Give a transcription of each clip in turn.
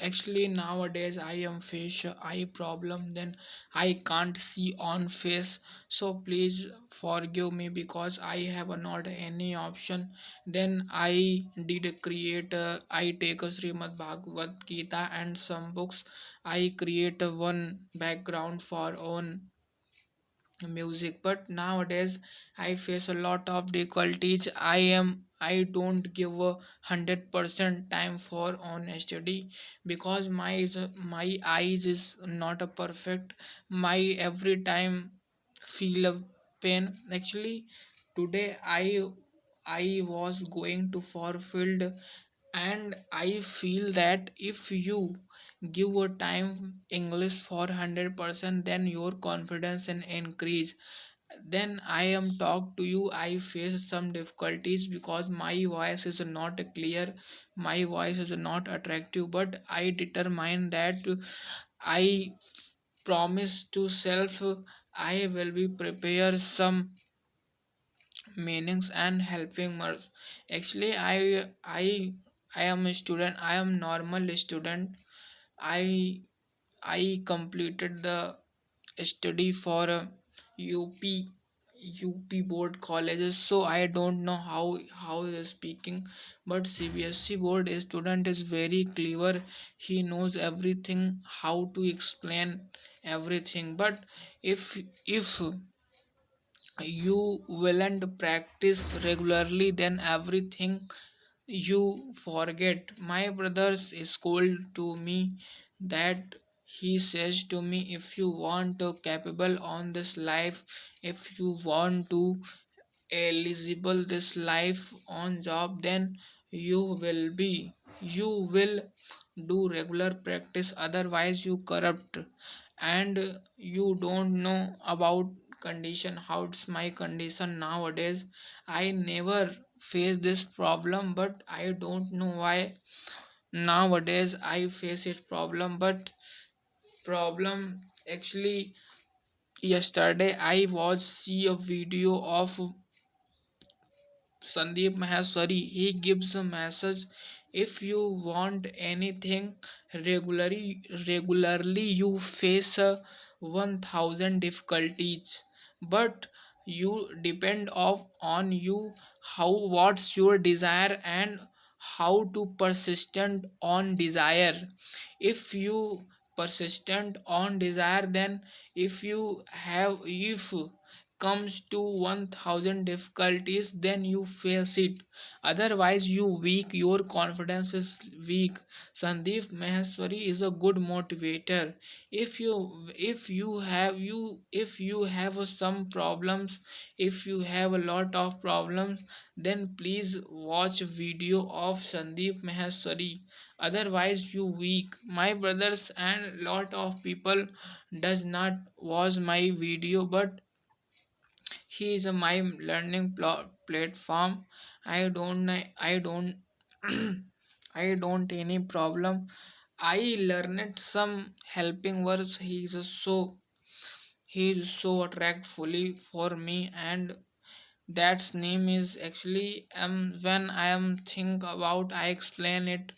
Actually, nowadays I am face eye problem. Then I can't see on face. So please forgive me because I have not any option. Then I did create. I take a Srimad Bhagavad Gita and some books. I create one background for own music, but nowadays I face a lot of difficulties. I don't give 100% time for on study because my eyes is not a perfect. My every time feel a pain. Actually, today I was going to fulfill, and I feel that if you give a time English for 100%, then your confidence and increase. Then I am talk to you, I face some difficulties because my voice is not clear, my voice is not attractive, but I determine that I promise to self I will be prepare some meanings and helping merge. Actually, I am a student. I am normal student. I I completed the study for UP UP board colleges, so I don't know how he is speaking. But CBSC board student is very clever. He knows everything, how to explain everything. But if you willant practice regularly, then everything you forget. My brothers scold to me that he says to me, if you want to capable on this life, if you want to eligible this life on job, then you will do regular practice, otherwise you corrupt. And you don't know about condition, how's my condition nowadays. I never face this problem, but I don't know why nowadays I face this problem. But problem, actually, yesterday I was see a video of Sandeep Maheshwari. He gives a message, if you want anything regularly you face 1000 difficulties, but you depend of on you how what's your desire and how to persistent on desire. If you persistent on desire, then if comes to 1000 difficulties, then you face it, otherwise you weak, your confidence is weak. Sandeep Maheshwari is a good motivator. If you have some problems, if you have a lot of problems, then please watch video of Sandeep Maheshwari, otherwise you weak. My brothers and lot of people does not watch my video, but he is my learning platform. I don't I don't any problem. I learned some helping words. He is so attractfully for me, and that's name is actually when I am think about I explain it,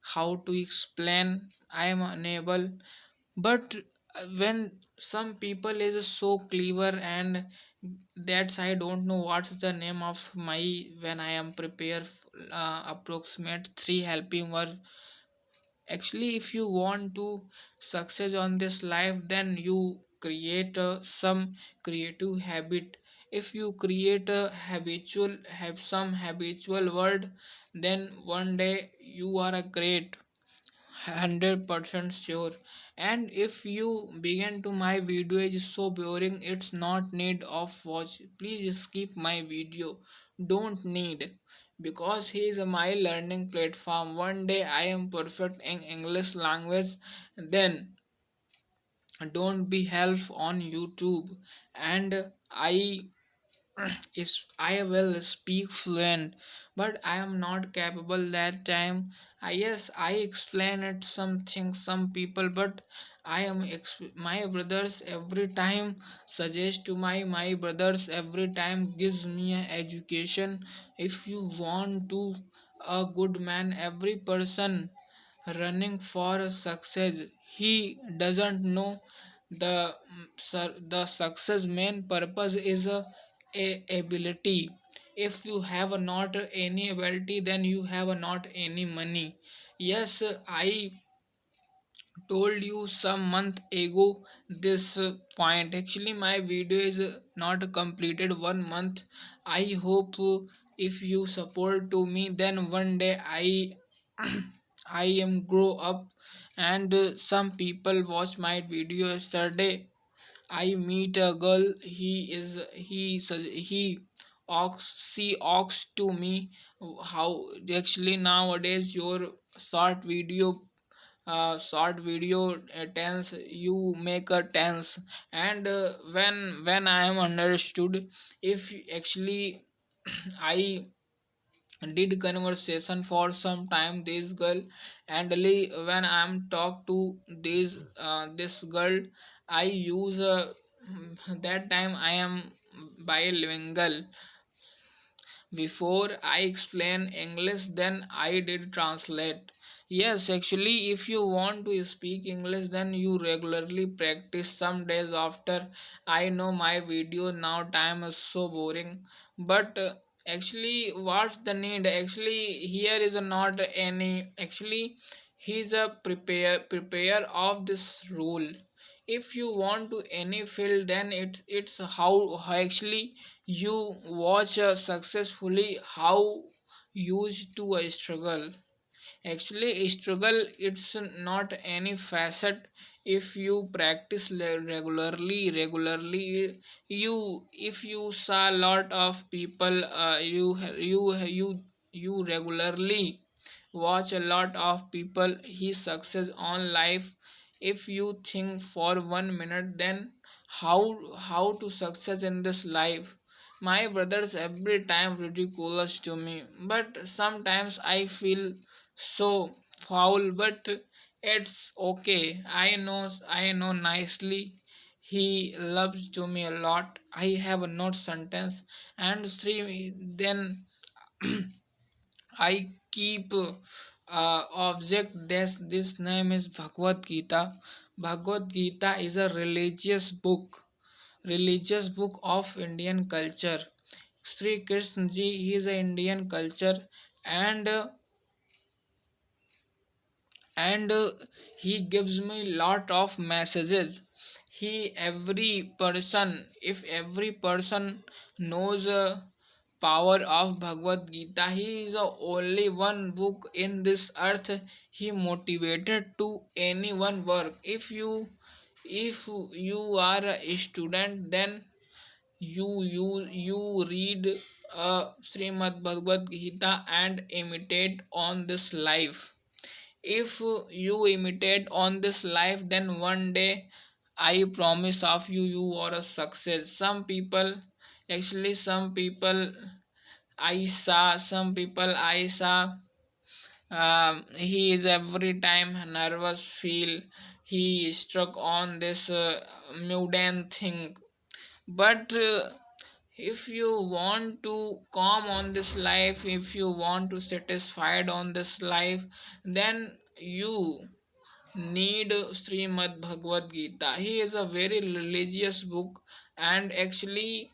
how to explain I am unable. But when some people is so clever, and that's I don't know what's the name of my, when I am prepare approximate three helping word. Actually, if you want to success on this life, then you create some creative habit. If you create a habitual have some habitual word, then one day you are a great 100% sure. And if you begin to my video is so boring, it's not need of watch, please skip my video, don't need, because he is my learning platform. One day I am perfect in English language, then don't be help on YouTube. And I is I will speak fluent, but I am not capable that time. Yes, I explain it something some people, but my brothers every time suggest to my brothers every time gives me a education. If you want to a good man, every person running for success. He doesn't know the success main purpose is a ability. If you have not any ability, then you have not any money. Yes, I told you some month ago this point. Actually my video is not completed 1 month. I hope if you support to me, then one day I am grow up. And some people watch my video yesterday. I meet a girl. He she asked to me how actually nowadays your short video tense you make a tense. And when I am understood, if actually I did conversation for some time this girl. And when I am talk to this girl, I use that time I am bilingual. Before I explain English, then I did translate. Yes, actually, if you want to speak English, then you regularly practice some days after. I know my video now time is so boring, but actually, what's the need? Actually, here is not any. Actually, he's a prepare of this rule. If you want to any field, then it's how actually you watch successfully how used to a struggle. Actually struggle it's not any facet. If you practice regularly, you if you saw a lot of people, you regularly watch a lot of people his success on life. If you think for 1 minute, then how to success in this life. My brothers every time ridiculous to me, but sometimes I feel so foul. But it's okay. I know nicely he loves to me a lot. I have a note sentence and three. Then I keep object this name is Bhagavad Gita. Bhagavad Gita is a religious book of Indian culture. Sri Krishna ji, he is a Indian culture. And and he gives me lot of messages. He every person, if every person knows power of Bhagavad Gita, he is the only one book in this earth. He motivated to anyone work. If you are a student, then you read Srimad Bhagavad Gita and imitate on this life. If you imitate on this life, then one day I promise of you are a success. Some people I saw, he is every time nervous feel. He struck on this mundane thing. But if you want to calm on this life, if you want to satisfied on this life, then you need Srimad Bhagavad Gita. He is a very religious book. And actually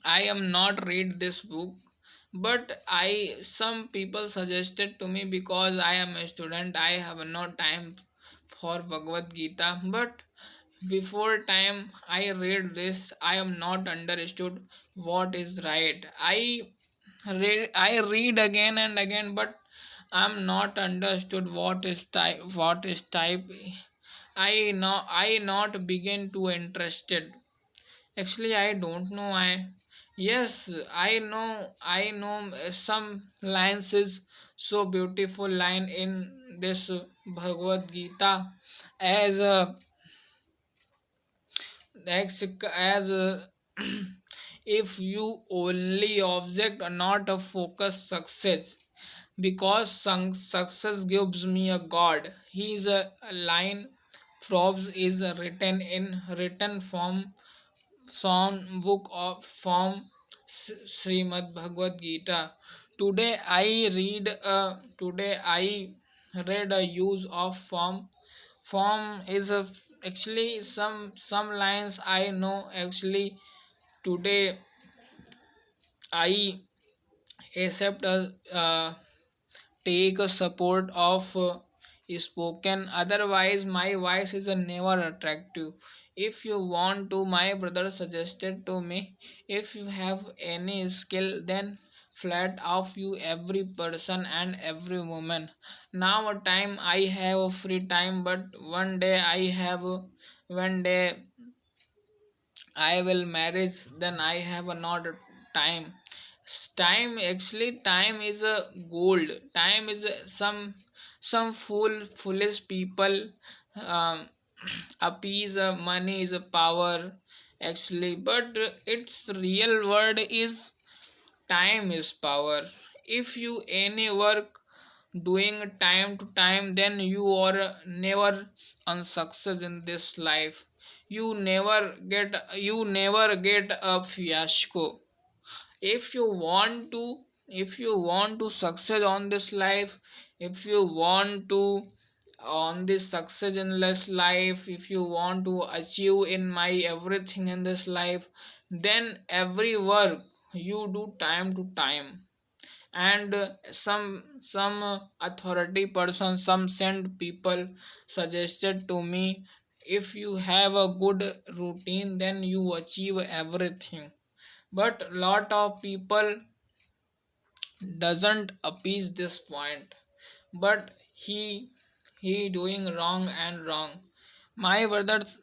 I am not read this book, but I some people suggested to me because I am a student. I have no time for Bhagavad Gita, but before time I read this, I am not understood what is right. I read again and again, but I'm not understood what is type. I not begin to interested. Actually, I don't know. Yes, I know some lines is so beautiful line in this Bhagavad Gita. As as if you only object or not a focus success, because success gives me a god. He is a line. Probs is written in written form, Psalm book of form, Srimad Bhagavad Gita. Today I read. Today I read a use of form is a actually some lines I know actually today I accept a take a support of spoken, otherwise my voice is never attractive. If you want to, my brother suggested to me, if you have any skill then flat off you every person and every woman. Now a time I have a free time, but one day I have one day I will marriage, then I have a not time. Time actually time is a gold. Time is some foolish people um, appease money is a power actually, but its real word is time is power. If you any work doing time to time, then you are never unsuccess in this life. You never get a fiasco. If you want to succeed on this life, if you want to on this success in this life, if you want to achieve in my everything in this life, then every work you do time to time. And some authority person, some sent people suggested to me, if you have a good routine then you achieve everything. But lot of people doesn't appease this point, but he doing wrong and wrong. My brothers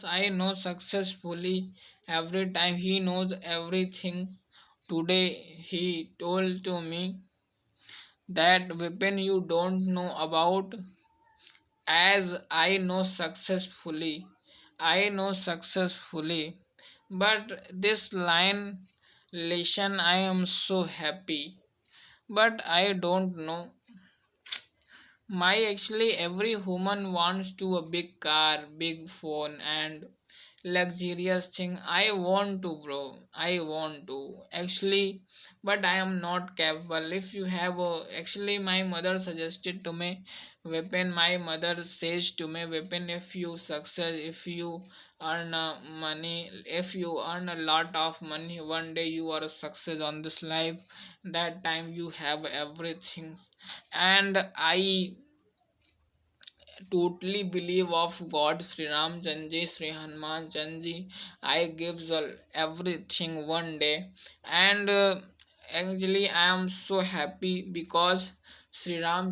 I know successfully every time he knows everything. Today he told to me that weapon you don't know about, as I know successfully. But this line lesson I am so happy, but I don't know. My actually every human wants to a big car, big phone, and luxurious thing. I want to, bro. I want to actually, but I am not capable. If you have a, actually, my mother suggested to me, weapon. My mother says to me, weapon. If you success, if you earn money, if you earn a lot of money, one day you are a success on this life. That time you have everything, and I totally believe of God, Sri Ram Chanji, Sri Hanuman Chanji. I gives everything one day, and actually I am so happy because Sri Ram